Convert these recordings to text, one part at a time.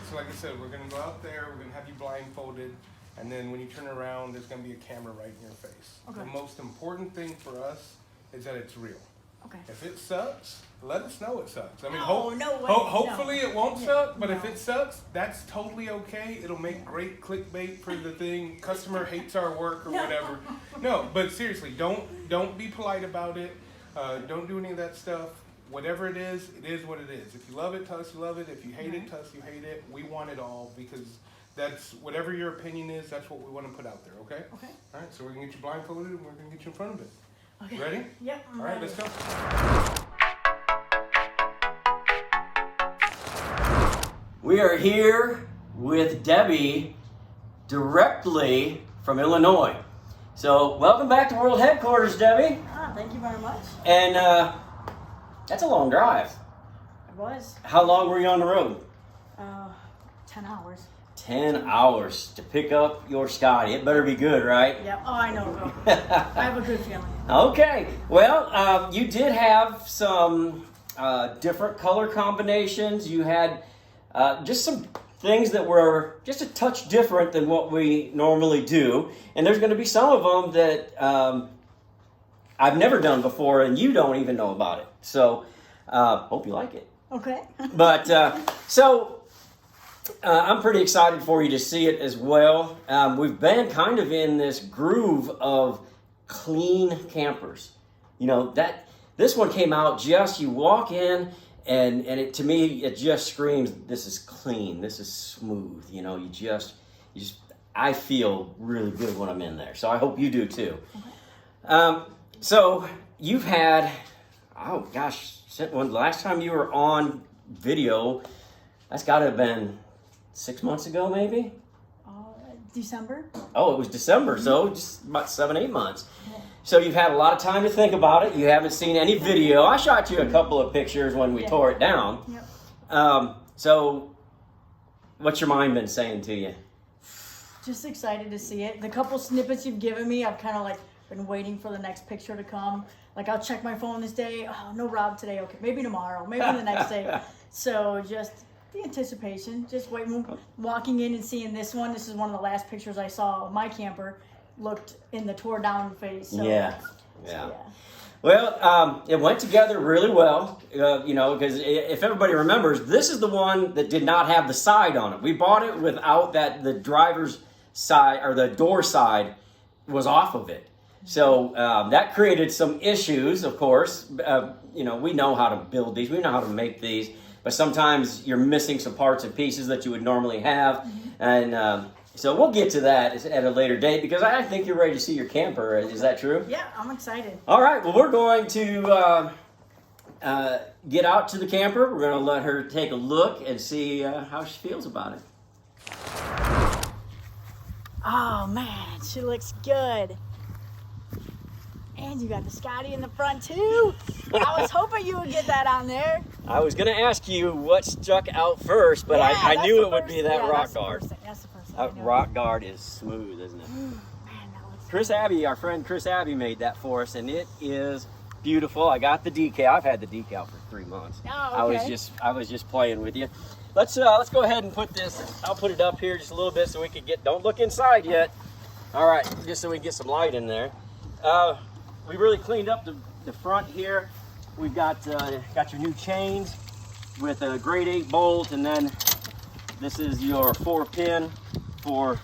So like I said, we're going to go out there, we're going to have you blindfolded, and then when you turn around, there's going to be a camera right in your face. Okay. The most important thing for us is that it's real. Okay. If it sucks, let us know it sucks. I mean, no way. hopefully it won't suck, but No. if it sucks, that's totally okay. It'll make great clickbait for the thing. Customer hates our work or whatever. No, but seriously, don't be polite about it. Don't do any of that stuff. Whatever it is what it is. If you love it, tell us you love it. If you hate it, tell us you hate it. We want it all because that's whatever your opinion is, that's what we want to put out there, okay? Okay. All right, so we're going to get you blindfolded and we're going to get you in front of it. Okay. Ready? Yep. All right, let's go. We are here with Debbie directly from Illinois. So welcome back to World Headquarters, Debbie. Thank you very much. And that's a long drive. It was. How long were you on the road? 10 hours. 10 hours to pick up your Scotty. It better be good, right? Yep. Oh, I know. I have a good feeling. Okay. Well, you did have some different color combinations. You had just some things that were just a touch different than what we normally do. And there's going to be some of them that I've never done before and you don't even know about it. So, hope you like it. Okay. But, I'm pretty excited for you to see it as well. We've been kind of in this groove of clean campers. You know, this one came out just, you walk in and it, to me, it just screams, this is clean, this is smooth. You know, you just, I feel really good when I'm in there. So I hope you do too. Okay. So you've had, oh gosh, last time you were on video, that's got to have been 6 months ago, maybe? December. Oh, it was December, so just about 7-8 months. So you've had a lot of time to think about it. You haven't seen any video. I shot you a couple of pictures when we tore it down. Yep. So what's your mind been saying to you? Just excited to see it. The couple snippets you've given me, I've kind of like been waiting for the next picture to come. Like I'll check my phone this day. Oh, no Rob today. Okay, maybe tomorrow. Maybe the next day. So just the anticipation, just waiting, walking in and seeing this one. This is one of the last pictures I saw of my camper. Looked in the tore down phase. So, yeah. Well, it went together really well, you know, because if everybody remembers, this is the one that did not have the side on it. We bought it without that, the driver's side or the door side was off of it. So that created some issues, of course. You know, we know how to build these. We know how to make these. But sometimes you're missing some parts and pieces that you would normally have. And so we'll get to that at a later date because I think you're ready to see your camper. Is that true? Yeah, I'm excited. All right. Well, we're going to get out to the camper. We're going to let her take a look and see how she feels about it. Oh, man. She looks good. And you got the Scotty in the front, too. I was hoping you would get that on there. I was going to ask you what stuck out first, but I knew it would be that rock guard. That's the first thing. That rock guard is smooth, isn't it? Man, that looks Chris Abbey, our friend Chris Abbey made that for us, and it is beautiful. I got the decal. I've had the decal for 3 months. Oh, okay. I was just playing with you. Let's go ahead and put this. I'll put it up here just a little bit so we can get. Don't look inside yet. All right, just so we can get some light in there. We really cleaned up the front here. We've got your new chains with a grade 8 bolt, and then this is your 4-pin for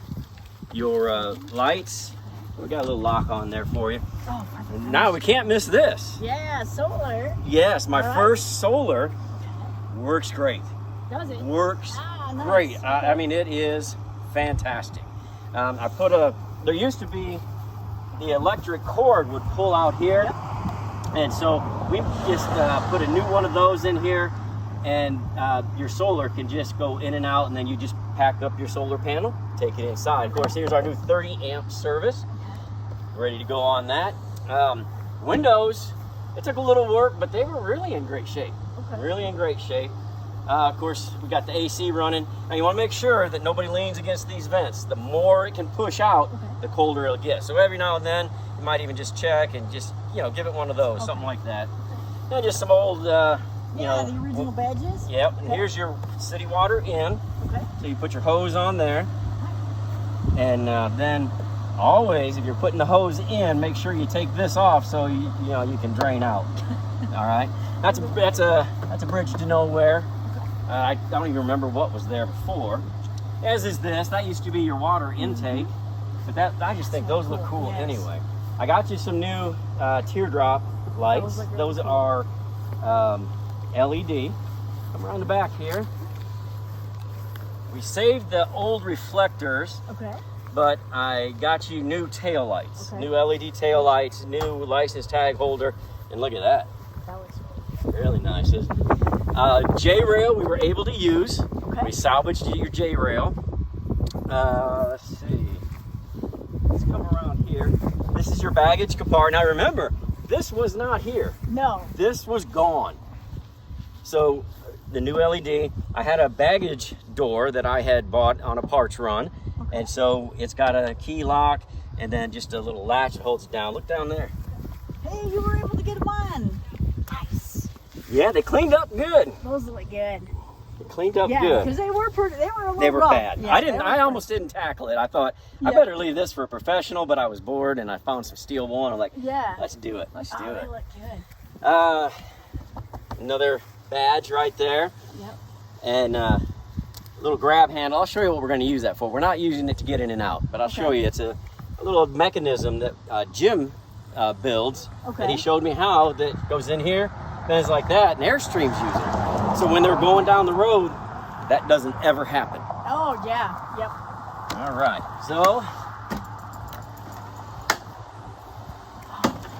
your lights. We got a little lock on there for you. Oh, perfect. Now we can't miss this. Yeah, solar. Yes, my first solar works great. Does it? Works nice. great. Okay. I mean, it is fantastic. I put there used to be the electric cord would pull out here. Yep. And so we just put a new one of those in here, and your solar can just go in and out, and then you just pack up your solar panel, take it inside. Of course, here's our new 30 amp service. Ready to go on that. Windows, it took a little work, but they were really in great shape. Okay. Really in great shape. Of course, we got the AC running. Now you want to make sure that nobody leans against these vents. The more it can push out, the colder it'll get. So every now and then, you might even just check and just, you know, give it one of those, something like that. And just some old Yeah, the original badges. Yep, and here's your city water in. Okay. So you put your hose on there. And then always, if you're putting the hose in, make sure you take this off so you can drain out. All right, that's a bridge to nowhere. I don't even remember what was there before. As is this. That used to be your water intake, but I just think those look cool anyway. I got you some new teardrop lights. Those are LED. Come around the back here. We saved the old reflectors. Okay. But I got you new tail lights, okay. new LED tail lights, new license tag holder, and look at that. That looks Really nice, isn't it? J-rail we were able to use. Okay. We salvaged your J-rail. Let's see. Let's come around here. This is your baggage compartment. Now remember, this was not here. No. This was gone. So the new LED, I had a baggage door that I had bought on a parts run. Okay. And so it's got a key lock and then just a little latch that holds it down. Look down there. Hey, you were able to get them on. Nice. Yeah, they cleaned up good. Those look good. They cleaned up good. Yeah, because they were a little They were rough. bad. Yeah, I almost didn't tackle it. I thought I better leave this for a professional, but I was bored and I found some steel wool and I'm like, let's do it. Let's do it. They look good. Another badge right there. Yep. And a little grab handle. I'll show you what we're going to use that for. We're not using it to get in and out, but I'll show you. It's a little mechanism that Jim builds. Okay. And he showed me how that goes in here, things like that, and Airstreams use it. So when they're going down the road, that doesn't ever happen. Oh, yeah. Yep. All right. So,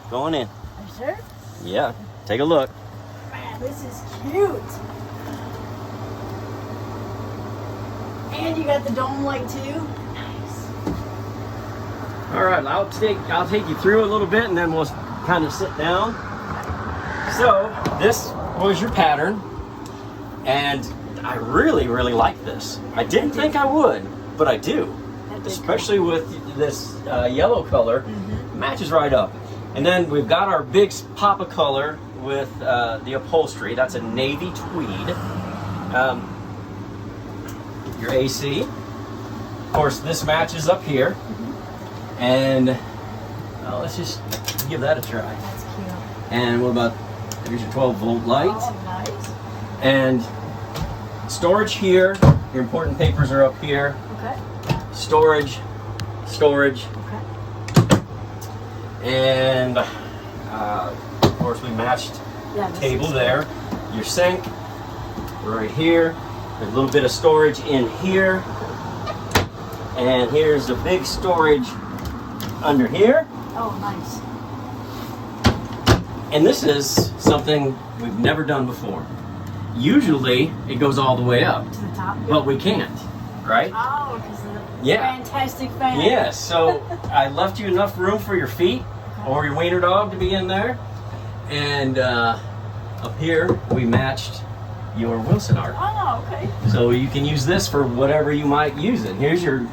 going in. Are you sure? Yeah. Take a look. Man, this is cute. And you got the dome light too. Nice. All right, I'll take you through a little bit, and then we'll kind of sit down. So this was your pattern, and I really, really like this. I didn't think I would, but I do, especially with this yellow color. Matches right up. And then we've got our big pop of color with the upholstery. That's a navy tweed. Your AC. Of course, this matches up here. And let's just give that a try. That's cute. And what about, here's your 12-volt light. Oh, nice. And storage here. Your important papers are up here. Okay. Storage. Okay. And of course we matched table there. Your sink right here. There's a little bit of storage in here. And here's a big storage under here. Oh, nice. And this is something we've never done before. Usually it goes all the way up, To the top. but we can't, right? Oh, because of the Yeah. fantastic fan. Yes, so I left you enough room for your feet or your wiener dog to be in there. And up here we matched your Wilson art. Oh, okay. So you can use this for whatever you might use it. Here's your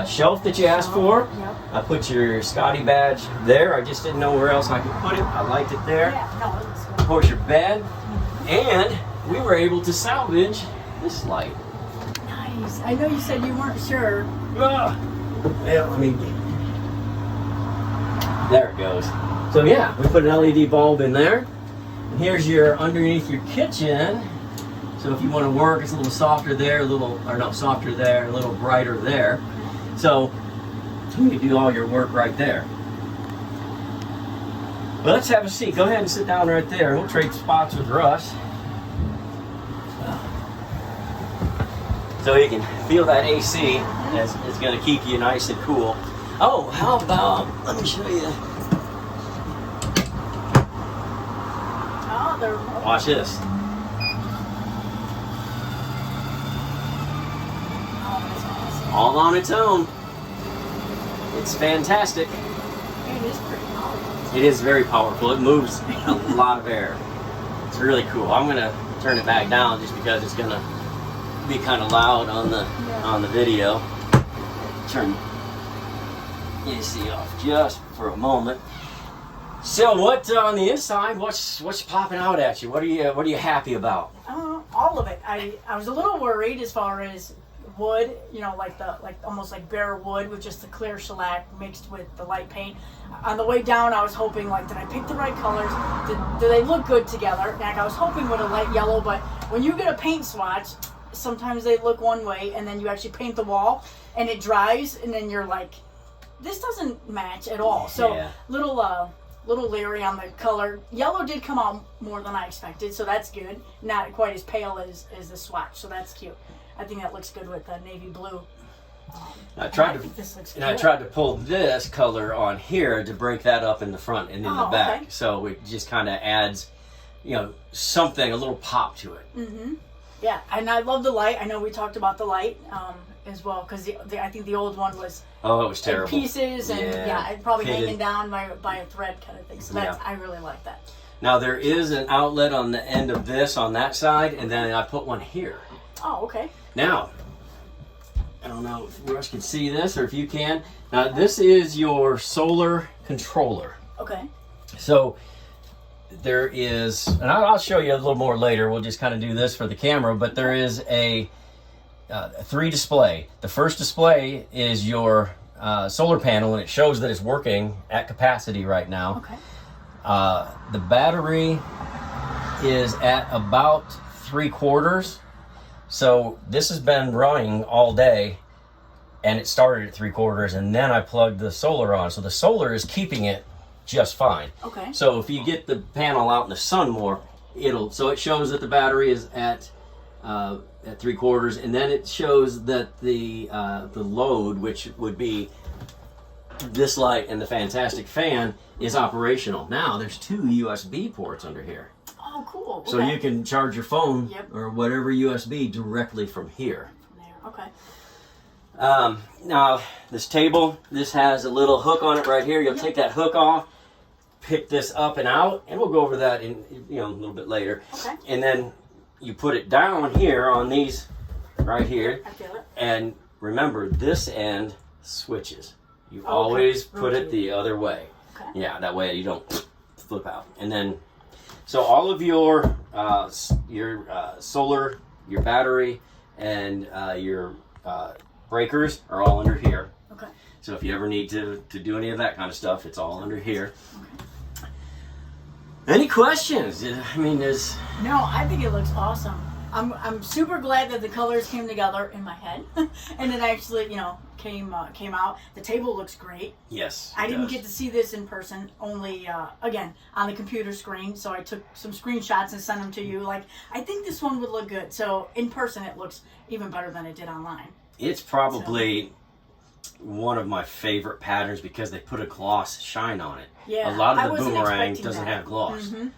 shelf that you asked for. Yep. I put your Scotty badge there. I just didn't know where else I could put it. I liked it there. Yeah, no, it looks good. Of course, your bed. And we were able to salvage this light. Nice. I know you said you weren't sure. Yeah, I mean, there it goes. So yeah, we put an LED bulb in there. And here's your underneath your kitchen. So if you want to work, it's a little softer there, softer there, a little brighter there. So you can do all your work right there. But let's have a seat. Go ahead and sit down right there. We'll trade spots with Russ. So you can feel that AC as it's going to keep you nice and cool. Oh, how about, let me show you. Oh, they're... Watch this. Oh, that's awesome. All on its own. It's fantastic. It is pretty powerful. It is very powerful. It moves a lot of air. It's really cool. I'm going to turn it back down just because it's going to be kind of loud on the video. Turn AC off just for a moment. So what on the inside? What's popping out at you? What are you happy about? All of it. I was a little worried as far as wood, like almost like bare wood with just the clear shellac mixed with the light paint. On the way down, I was hoping, like, did I pick the right colors? Do they look good together? Like, I was hoping with a light yellow, but when you get a paint swatch, sometimes they look one way, and then you actually paint the wall, and it dries, and then you're like, this doesn't match at all. So Yeah. little leery on the color. Yellow did come out more than I expected, so that's good. Not quite as pale as the swatch, so that's cute. I think that looks good with the navy blue. I tried to pull this color on here to break that up in the front and in the back, okay. so it just kind of adds, something, a little pop to it. Mm-hmm. Yeah, and I love the light. I know we talked about the light as well, because I think the old one was it was terrible. in pieces, and it probably Pitted. hanging down by a thread kind of thing. So I really like that. Now there is an outlet on the end of this on that side, and then I put one here. Oh, okay. Now, I don't know if Russ can see this or if you can. Now this is your solar controller. Okay. So there is, and I'll show you a little more later. We'll just kind of do this for the camera, but there is a 3 display. The first display is your solar panel, and it shows that it's working at capacity right now. Okay. The battery is at about 3/4. So this has been running all day, and it started at 3/4, and then I plugged the solar on. So the solar is keeping it just fine. Okay. So if you get the panel out in the sun more, it shows that the battery is at 3/4, and then it shows that the load, which would be this light and the fantastic fan, is operational. Now there's 2 USB ports under here. Oh, cool. So you can charge your phone Yep. or whatever USB directly from here. From there. Okay. Now this table, this has a little hook on it right here. You'll take that hook off, pick this up and out, and we'll go over that in a little bit later. Okay. And then you put it down here on these right here. I feel it. And remember, this end switches. You always put it the other way. Okay. Yeah, that way you don't flip out. And then, so all of your solar, your battery, and your breakers are all under here. Okay. So if you ever need to do any of that kind of stuff, it's all under here. Okay. Any questions? I mean, there's... No, I think it looks awesome. I'm super glad that the colors came together in my head, and it actually, came out. The table looks great. Yes. I didn't get to see this in person, only again on the computer screen. So I took some screenshots and sent them to you. Like, I think this one would look good. So in person, it looks even better than it did online. It's probably one of my favorite patterns because they put a gloss shine on it. Yeah, a lot I of the wasn't boomerang expecting doesn't that. have gloss. Mm-hmm.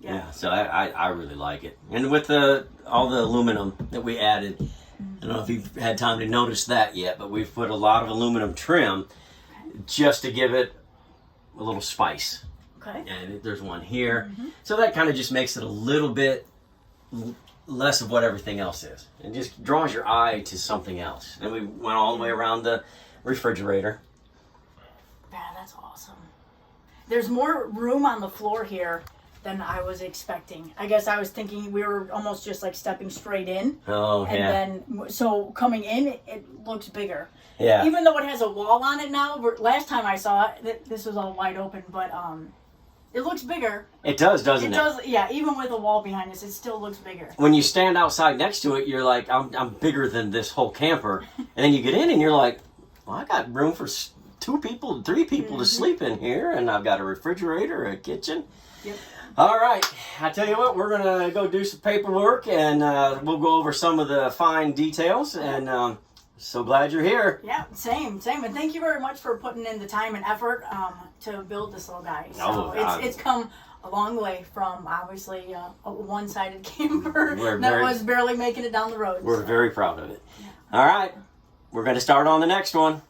Yeah, so I really like it. And with all the aluminum that we added, I don't know if you've had time to notice that yet, but we've put a lot of aluminum trim just to give it a little spice. Okay. And there's one here. Mm-hmm. So that kind of just makes it a little bit less of what everything else is. It just draws your eye to something else. And we went all the way around the refrigerator. Yeah, that's awesome. There's more room on the floor here than I was expecting. I guess I was thinking we were almost just like stepping straight in. Oh, and then, so coming in, it looks bigger. Yeah. Even though it has a wall on it now, last time I saw it, this was all wide open, but it looks bigger. It does, doesn't it? It does, yeah. Even with a wall behind us, it still looks bigger. When you stand outside next to it, you're like, I'm bigger than this whole camper. And then you get in and you're like, well, I got room for 2 people, 3 people to sleep in here, and I've got a refrigerator, a kitchen. Yep. All right, I tell you what, we're gonna go do some paperwork, and we'll go over some of the fine details. And so glad you're here. Yeah, same. And thank you very much for putting in the time and effort to build this little guy. So it's come a long way from obviously a one-sided camper that was barely making it down the road. We're very proud of it. Yeah. All right, we're gonna start on the next one.